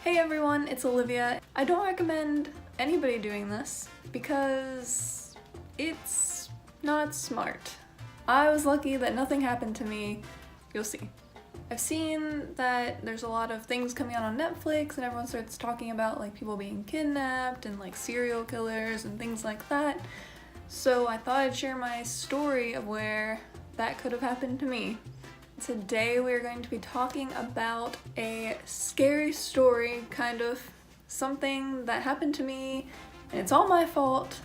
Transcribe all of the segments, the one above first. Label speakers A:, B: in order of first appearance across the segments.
A: Hey everyone, it's Olivia. I don't recommend anybody doing this because it's not smart. I was lucky that nothing happened to me. You'll see. I've seen that there's a lot of things coming out on Netflix and everyone starts talking about like people being kidnapped and like serial killers and things like that. So I thought I'd share my story of where that could have happened to me. Today we're going to be talking about a scary story, kind of something that happened to me, and it's all my fault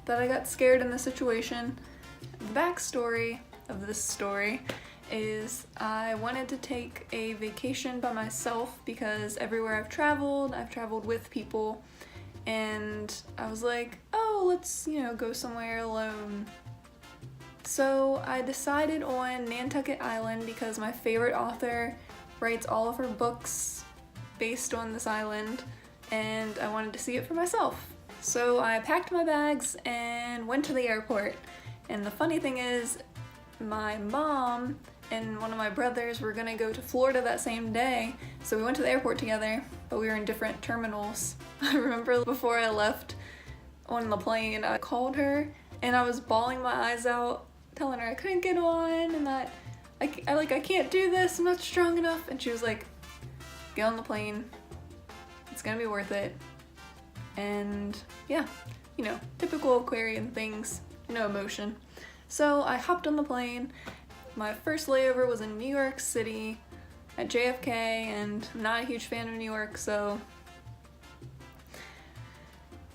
A: that I got scared in the situation. The backstory of this story is I wanted to take a vacation by myself because everywhere I've traveled with people, and I was like, oh, let's, go somewhere alone. So I decided on Nantucket Island because my favorite author writes all of her books based on this island, and I wanted to see it for myself. So I packed my bags and went to the airport. And the funny thing is, my mom and one of my brothers were gonna go to Florida that same day, so we went to the airport together, but we were in different terminals. I remember before I left on the plane, I called her and I was bawling my eyes out, telling her I couldn't get on and that I can't do this, I'm not strong enough. And she was like, get on the plane, it's gonna be worth it. And yeah, typical Aquarian things, no emotion. So I hopped on the plane. My first layover was in New York City at JFK, and I'm not a huge fan of New York, so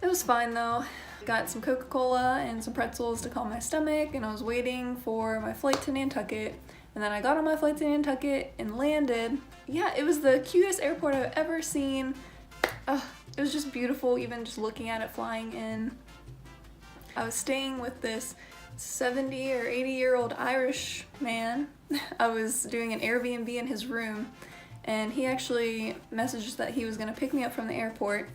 A: it was fine though. Got some Coca-Cola and some pretzels to calm my stomach, and I was waiting for my flight to Nantucket. And then I got on my flight to Nantucket and landed. Yeah, it was the cutest airport I've ever seen. It was just beautiful, even just looking at it flying in. I was staying with this 70 or 80-year-old Irish man. I was doing an Airbnb in his room, and he actually messaged that he was gonna pick me up from the airport.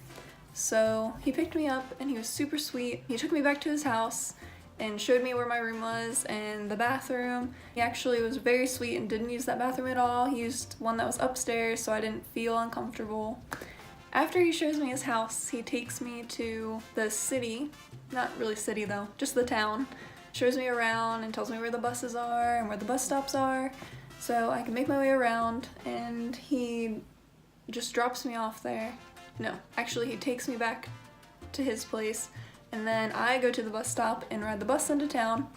A: So he picked me up and he was super sweet. He took me back to his house and showed me where my room was and the bathroom. He actually was very sweet and didn't use that bathroom at all. He used one that was upstairs, so I didn't feel uncomfortable. After he shows me his house, he takes me to the city, not really city though, just the town. Shows me around and tells me where the buses are and where the bus stops are, so I can make my way around, and he just drops me off there. No, actually he takes me back to his place, and then I go to the bus stop and ride the bus into town,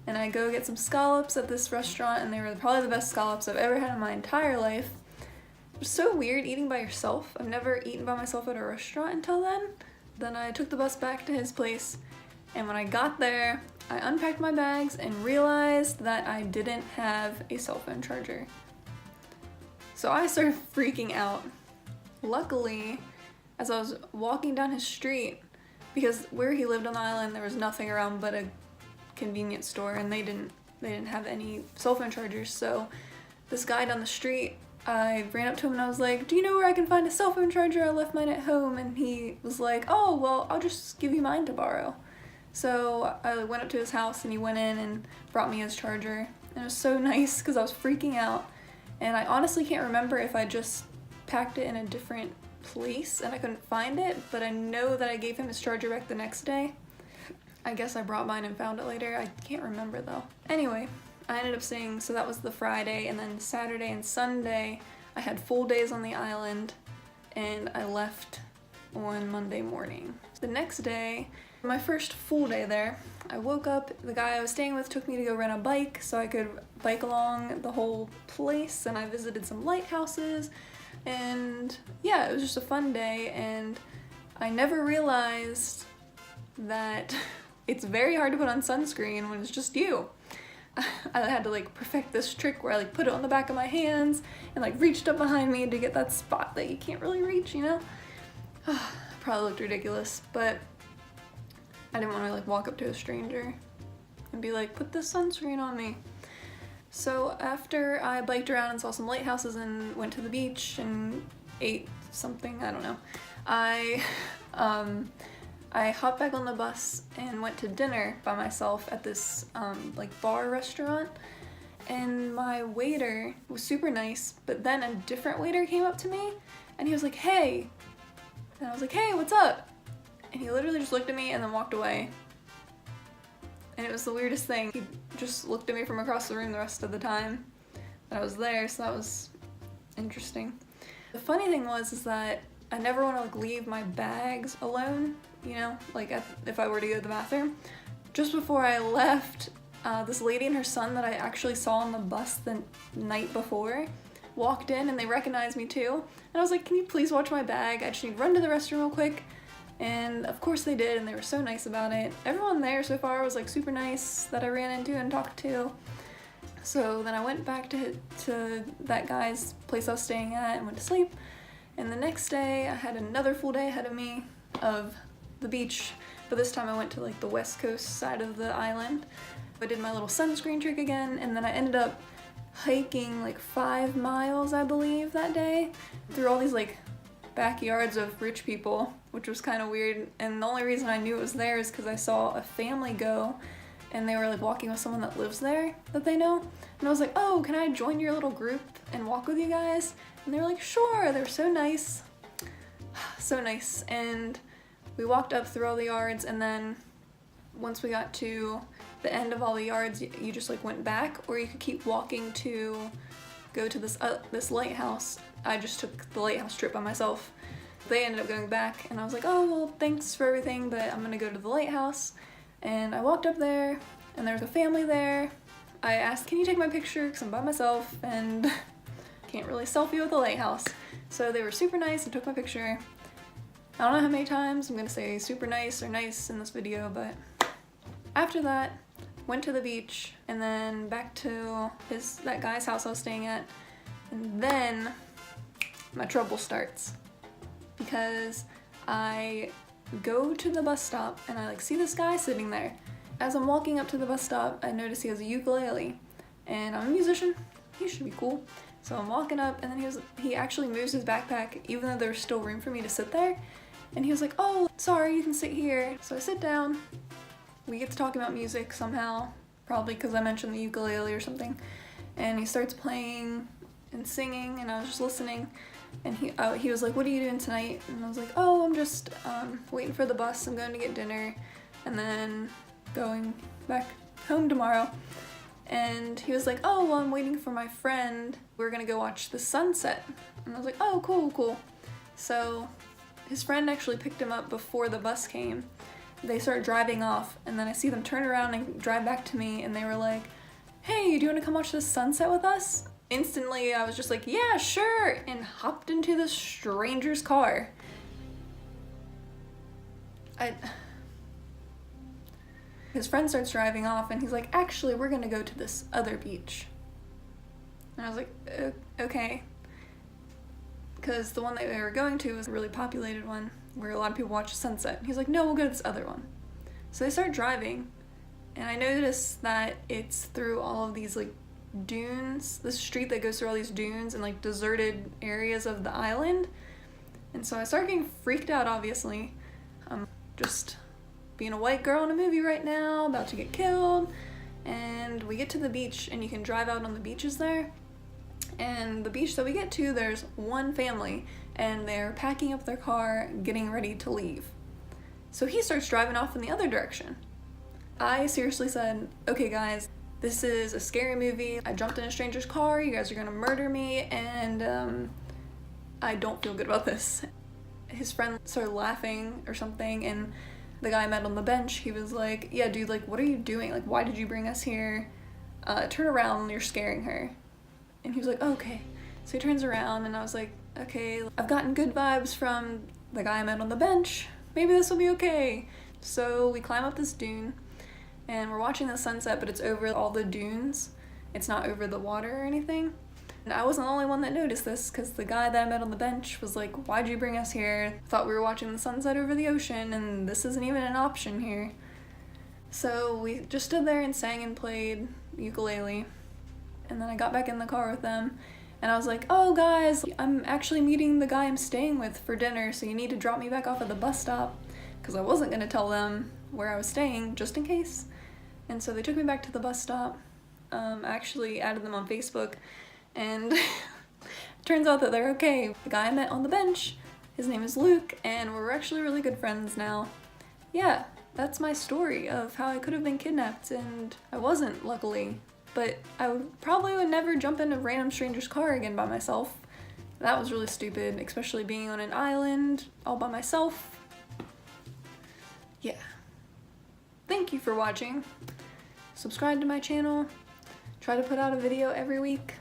A: and I go get some scallops at this restaurant, and they were probably the best scallops I've ever had in my entire life. It was so weird eating by yourself. I've never eaten by myself at a restaurant until then. Then I took the bus back to his place, and when I got there, I unpacked my bags and realized that I didn't have a cell phone charger. So I started freaking out. Luckily, as I was walking down his street, because where he lived on the island there was nothing around but a convenience store, and they didn't have any cell phone chargers. So this guy down the street, I ran up to him and I was like, do you know where I can find a cell phone charger? I left mine at home. And he was like, oh, well, I'll just give you mine to borrow. So I went up to his house and he went in and brought me his charger. And it was so nice because I was freaking out. And I honestly can't remember if I just packed it in a different place and I couldn't find it, but I know that I gave him his charger back the next day. I guess I brought mine and found it later. I can't remember though. Anyway, I ended up staying, so that was the Friday, and then Saturday and Sunday I had full days on the island, and I left on Monday morning. The next day, my first full day there, I woke up, the guy I was staying with took me to go rent a bike so I could bike along the whole place, and I visited some lighthouses, and yeah, it was just a fun day. And I never realized that it's very hard to put on sunscreen when it's just you. I had to perfect this trick where I put it on the back of my hands and reached up behind me to get that spot that you can't really reach, Probably looked ridiculous, but I didn't want to walk up to a stranger and be like, put this sunscreen on me. So after I biked around and saw some lighthouses and went to the beach and ate something, I don't know, I hopped back on the bus and went to dinner by myself at this bar restaurant, and my waiter was super nice, but then a different waiter came up to me and he was like, hey, And I was like, hey, what's up? And he literally just looked at me and then walked away. And it was the weirdest thing. He just looked at me from across the room the rest of the time that I was there, so that was interesting. The funny thing is that I never want to like leave my bags alone, you know, like if I were to go to the bathroom. Just before I left, this lady and her son that I actually saw on the bus the night before walked in and they recognized me too. And I was like, can you please watch my bag? I just need to run to the restroom real quick. And of course they did, and they were so nice about it. Everyone there so far was like super nice that I ran into and talked to. So then I went back to that guy's place I was staying at and went to sleep. And the next day I had another full day ahead of me of the beach, but this time I went to like the west coast side of the island. I did my little sunscreen trick again, and then I ended up hiking like 5 miles, I believe, that day through all these like backyards of rich people, which was kind of weird. And the only reason I knew it was there is because I saw a family go and they were like walking with someone that lives there that they know. And I was like, oh, can I join your little group and walk with you guys? And they were like, sure. They were so nice. So nice. And we walked up through all the yards, and then once we got to the end of all the yards, you just like went back, or you could keep walking to go to this lighthouse. I just took the lighthouse trip by myself. They ended up going back, and I was like, oh, well, thanks for everything, but I'm gonna go to the lighthouse. And I walked up there, and there was a family there. I asked, can you take my picture, because I'm by myself, and can't really selfie with the lighthouse. So they were super nice and took my picture. I don't know how many times I'm gonna say super nice or nice in this video, but after that, went to the beach, and then back to that guy's house I was staying at, and then my trouble starts. Because I go to the bus stop and I like see this guy sitting there. As I'm walking up to the bus stop, I notice he has a ukulele, and I'm a musician, he should be cool. So I'm walking up, and then he actually moves his backpack even though there's still room for me to sit there. And he was like, oh, sorry, you can sit here. So I sit down, we get to talking about music somehow, probably because I mentioned the ukulele or something. And he starts playing and singing, and I was just listening. And he was like, what are you doing tonight? And I was like, oh, I'm just waiting for the bus. I'm going to get dinner and then going back home tomorrow. And he was like, oh, well, I'm waiting for my friend. We're gonna go watch the sunset. And I was like, oh, cool. So his friend actually picked him up before the bus came. They start driving off, and then I see them turn around and drive back to me, and they were like, hey, do you want to come watch the sunset with us? Instantly, I was just like, yeah, sure, and hopped into this stranger's car. His friend starts driving off, and he's like, actually, we're gonna go to this other beach. And I was like, okay. Because the one that we were going to was a really populated one, where a lot of people watch the sunset. He's like, no, we'll go to this other one. So they start driving, and I noticed that it's through all of these like dunes, this street that goes through all these dunes and like deserted areas of the island. And so I started getting freaked out, obviously. I'm just being a white girl in a movie right now, about to get killed. And we get to the beach, and you can drive out on the beaches there. And the beach that we get to, there's one family, and they're packing up their car, getting ready to leave. So he starts driving off in the other direction. I seriously said, okay guys, this is a scary movie. I jumped in a stranger's car, you guys are gonna murder me, and I don't feel good about this. His friend started laughing or something, and the guy I met on the bench, he was like, yeah dude, like what are you doing? Like why did you bring us here? Turn around, you're scaring her. And he was like, oh, okay. So he turns around, and I was like, okay, I've gotten good vibes from the guy I met on the bench. Maybe this will be okay. So we climb up this dune, and we're watching the sunset, but it's over all the dunes. It's not over the water or anything. And I wasn't the only one that noticed this, because the guy that I met on the bench was like, why'd you bring us here? Thought we were watching the sunset over the ocean, and this isn't even an option here. So we just stood there and sang and played ukulele. And then I got back in the car with them, and I was like, oh guys, I'm actually meeting the guy I'm staying with for dinner, so you need to drop me back off at the bus stop, because I wasn't going to tell them where I was staying, just in case. And so they took me back to the bus stop. I actually added them on Facebook, and turns out that they're okay. The guy I met on the bench His name is Luke, and we're actually really good friends now. Yeah, that's my story of how I could have been kidnapped, and I wasn't, luckily. But I probably would never jump in a random stranger's car again by myself. That was really stupid, especially being on an island all by myself. Yeah. Thank you for watching. Subscribe to my channel. Try to put out a video every week.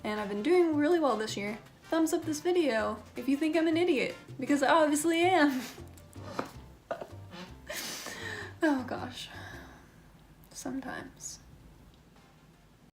A: And I've been doing really well this year. Thumbs up this video if you think I'm an idiot, because I obviously am. Oh gosh. Sometimes.